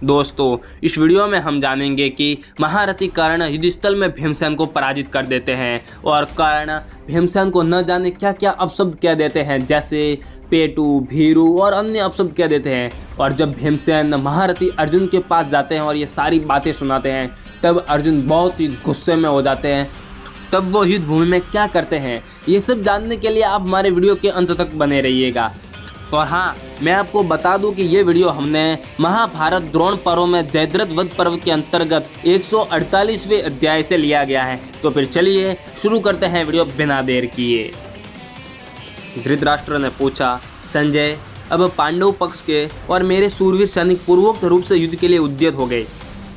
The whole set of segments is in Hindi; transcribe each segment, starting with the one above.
दोस्तों, इस वीडियो में हम जानेंगे कि महारथी कर्ण युद्धस्थल में भीमसेन को पराजित कर देते हैं और कर्ण भीमसेन को न जाने क्या क्या अपशब्द कह देते हैं, जैसे पेटू, भीरू और अन्य अपशब्द कह देते हैं। और जब भीमसेन महारथी अर्जुन के पास जाते हैं और ये सारी बातें सुनाते हैं, तब अर्जुन बहुत ही गुस्से में हो जाते हैं। तब वो युद्ध भूमि में क्या करते हैं, ये सब जानने के लिए आप हमारे वीडियो के अंत तक बने रहिएगा। और हाँ, मैं आपको बता दूं कि ये वीडियो हमने महाभारत द्रोण पर्व में जयद्रथ वध पर्व के अंतर्गत 148वें अध्याय से लिया गया है। तो फिर चलिए शुरू करते हैं वीडियो बिना देर किए। धृतराष्ट्र ने पूछा, संजय, अब पांडव पक्ष के और मेरे सूरवीर सैनिक पूर्वोक्त रूप से युद्ध के लिए उद्यत हो गए,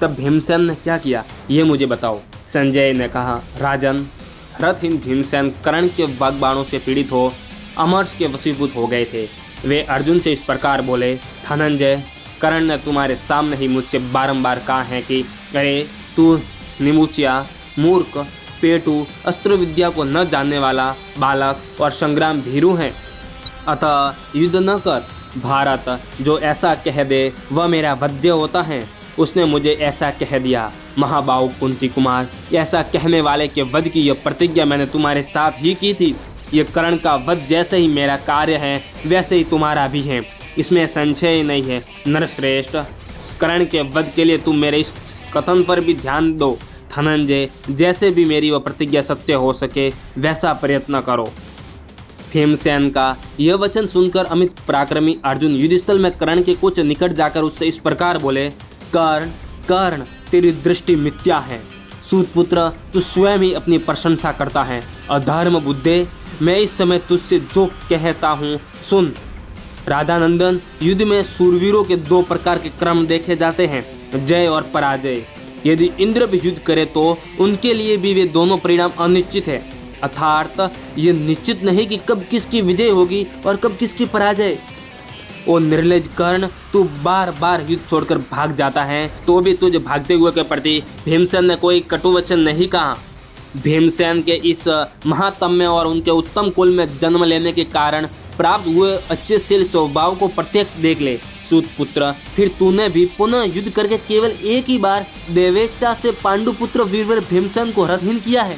तब भीमसेन ने क्या किया ये मुझे बताओ। संजय ने कहा, राजन, रथहीन भीमसेन कर्ण के वाग्बाणों से पीड़ित हो अमरस के वशीभूत हो गए थे। वे अर्जुन से इस प्रकार बोले, धनंजय, कर्ण ने तुम्हारे सामने ही मुझसे बारंबार कहा है कि अरे तू निमुचिया, मूर्ख, पेटू, अस्त्र विद्या को न जानने वाला बालक और संग्राम भीरू है, अतः युद्ध न कर। भारत जो ऐसा कह दे वह मेरा वध्य होता है। उसने मुझे ऐसा कह दिया। महाबाहु कुंती कुमार, ऐसा कहने वाले के वध की यह प्रतिज्ञा मैंने तुम्हारे साथ ही की थी। ये कर्ण का वध जैसे ही मेरा कार्य है वैसे ही तुम्हारा भी है, इसमें संशय नहीं है। नरश्रेष्ठ, कर्ण के वध के लिए तुम मेरे इस कथन पर भी ध्यान दो। धनंजय, जैसे भी मेरी वह प्रतिज्ञा सत्य हो सके वैसा प्रयत्न करो। भीमसेन का यह वचन सुनकर अमित पराक्रमी अर्जुन युद्धस्थल में कर्ण के कुछ निकट जाकर उससे इस प्रकार बोले, कर्ण, कर्ण, तेरी दृष्टि मिथ्या है। सूतपुत्र, तू स्वयं ही अपनी प्रशंसा करता है। अधर्म बुद्धे, मैं इस समय तुझसे जो कहता हूँ सुन। राधानंदन, युद्ध में सूरवीरों के दो प्रकार के क्रम देखे जाते हैं, जय और पराजय। यदि इंद्र भी युद्ध करे तो उनके लिए भी वे दोनों परिणाम अनिश्चित है, अर्थात ये निश्चित नहीं कि कब किसकी विजय होगी और कब किसकी पराजय। ओ निर्लज कर्ण, तू बार बार युद्ध छोड़कर भाग जाता है, तो भी तुझे भागते हुए के प्रति भीमसेन ने कोई कटु वचन नहीं कहा। भीमसेन के इस महात्म्य और उनके उत्तम कुल में जन्म लेने के कारण प्राप्त हुए अच्छे शील स्वभाव को प्रत्यक्ष देख ले। सूतपुत्र, फिर तूने भी पुनः युद्ध करके केवल एक ही बार देवेच्छा से पांडुपुत्र वीरवर भीमसेन को रथहीन किया है।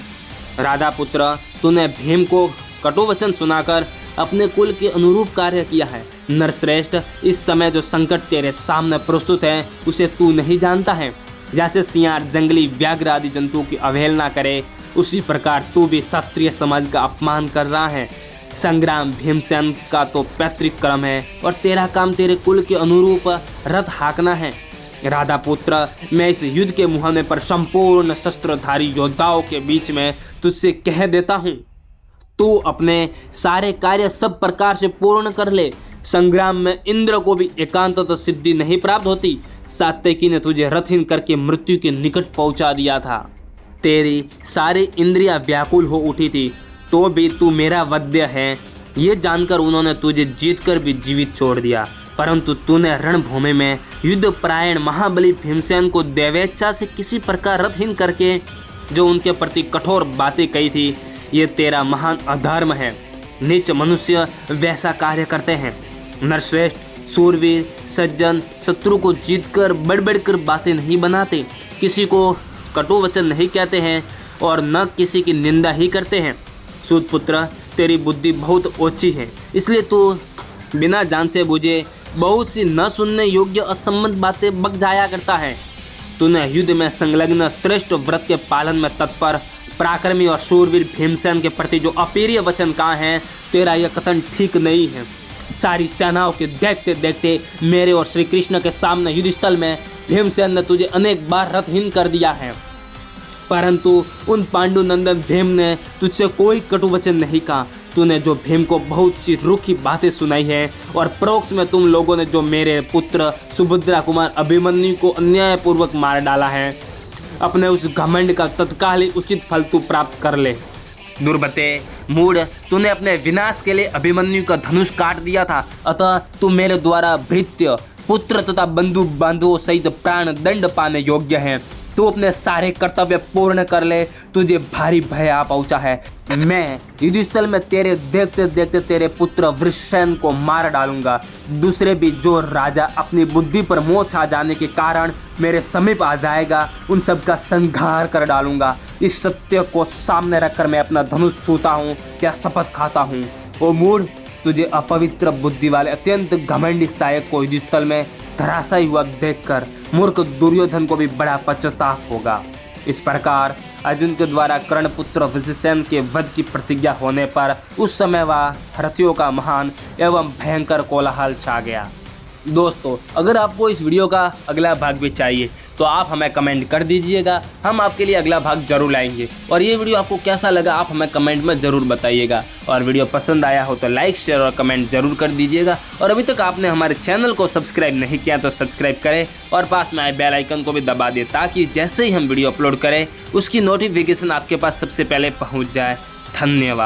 राधापुत्र, तूने भीम को कटु वचन सुनाकर अपने कुल के अनुरूप कार्य किया है। नरश्रेष्ठ, इस समय जो संकट तेरे सामने प्रस्तुत है उसे तू नहीं जानता है। जैसे सियार जंगली व्याघ्र आदि जंतुओं की अवहेलना करे, उसी प्रकार तू भी क्षत्रिय समाज का अपमान कर रहा है। संग्राम भीमसेन का तो पैतृक क्रम है और तेरा काम तेरे कुल के अनुरूप रथ हाँकना है। राधापुत्र, मैं इस युद्ध के मुहाने पर संपूर्ण शस्त्रधारी योद्धाओं के बीच में तुझसे कह देता हूँ, तू अपने सारे कार्य सब प्रकार से पूर्ण कर ले। संग्राम में इंद्र को भी एकांततः सिद्धि नहीं प्राप्त होती। सात्यकी ने तुझे रथहीन करके मृत्यु के निकट पहुंचा दिया था। तेरी सारी इंद्रियां व्याकुल हो उठी थी, तो भी तू मेरा वध्य है ये जानकर उन्होंने तुझे जीतकर भी जीवित छोड़ दिया। परंतु तूने रणभूमि में युद्ध परायण महाबली भीमसेन को देवेच्छा से किसी प्रकार रथहीन करके जो उनके प्रति कठोर बातें कही थी, ये तेरा महान अधर्म है। नीच मनुष्य वैसा कार्य करते हैं। नरश्रेष्ठ, सूरवीर, सज्जन शत्रु को जीतकर बढ़ कर बातें नहीं बनाते, किसी को कटु वचन नहीं कहते हैं और न किसी की निंदा ही करते हैं। सूतपुत्र, तेरी बुद्धि बहुत ओछी है, इसलिए तू बिना जान से बूझे बहुत सी न सुनने योग्य असंबद्ध बातें बक जाया करता है। तूने युद्ध में संलग्न श्रेष्ठ व्रत के पालन में तत्पर पराक्रमी और शूरवीर भीमसेन के प्रति जो अप्रिय वचन कहा है, तेरा यह कथन ठीक नहीं है। सारी सेनाओं के देखते देखते मेरे और श्री कृष्ण के सामने युद्धस्थल में भीमसेन ने तुझे अनेक बार रथहीन कर दिया है, परंतु उन पांडुनंदन भीम ने तुझसे कोई कटु वचन नहीं कहा। तूने जो भीम को बहुत सी रूखी बातें सुनाई है और परोक्ष में तुम लोगों ने जो मेरे पुत्र सुभद्रा कुमार अभिमन्यु को अन्यायपूर्वक मार डाला है, अपने उस घमंड का तत्काल ही उचित फल तू प्राप्त कर ले। दुर्बते, मूढ़, तूने अपने विनाश के लिए अभिमन्यु का धनुष काट दिया था, अतः तू मेरे द्वारा भृत्य पुत्र तथा बंधु बांधवों सहित प्राण दंड पाने योग्य हैं। तू अपने सारे कर्तव्य पूर्ण कर ले, तुझे भारी भय आ पहुंचा है। मैं युद्धस्थल में तेरे देखते देखते तेरे पुत्र वृषसेन को मार डालूंगा। दूसरे भी जो राजा अपनी बुद्धि पर मोह छा जाने के कारण मेरे समीप आ जाएगा, उन सब का संहार कर डालूंगा। इस सत्य को सामने रखकर मैं अपना धनुष छूता हूँ, क्या शपथ खाता हूँ। ओ मूढ़, तुझे अपवित्र बुद्धि वाले अत्यंत घमंडी सहायक को युद्धस्थल में धराशायी हुआ देखकर मूर्ख दुर्योधन को भी बड़ा पश्चाताप होगा। इस प्रकार अर्जुन के द्वारा कर्ण पुत्र वृषसेन के वध की प्रतिज्ञा होने पर उस समय वह रथियों का महान एवं भयंकर कोलाहल छा गया। दोस्तों, अगर आपको इस वीडियो का अगला भाग भी चाहिए तो आप हमें कमेंट कर दीजिएगा, हम आपके लिए अगला भाग जरूर लाएंगे। और ये वीडियो आपको कैसा लगा आप हमें कमेंट में ज़रूर बताइएगा। और वीडियो पसंद आया हो तो लाइक, शेयर और कमेंट जरूर कर दीजिएगा। और अभी तक आपने हमारे चैनल को सब्सक्राइब नहीं किया तो सब्सक्राइब करें और पास में आए बेल आइकन को भी दबा दें, ताकि जैसे ही हम वीडियो अपलोड करें उसकी नोटिफिकेशन आपके पास सबसे पहले पहुँच जाए। धन्यवाद।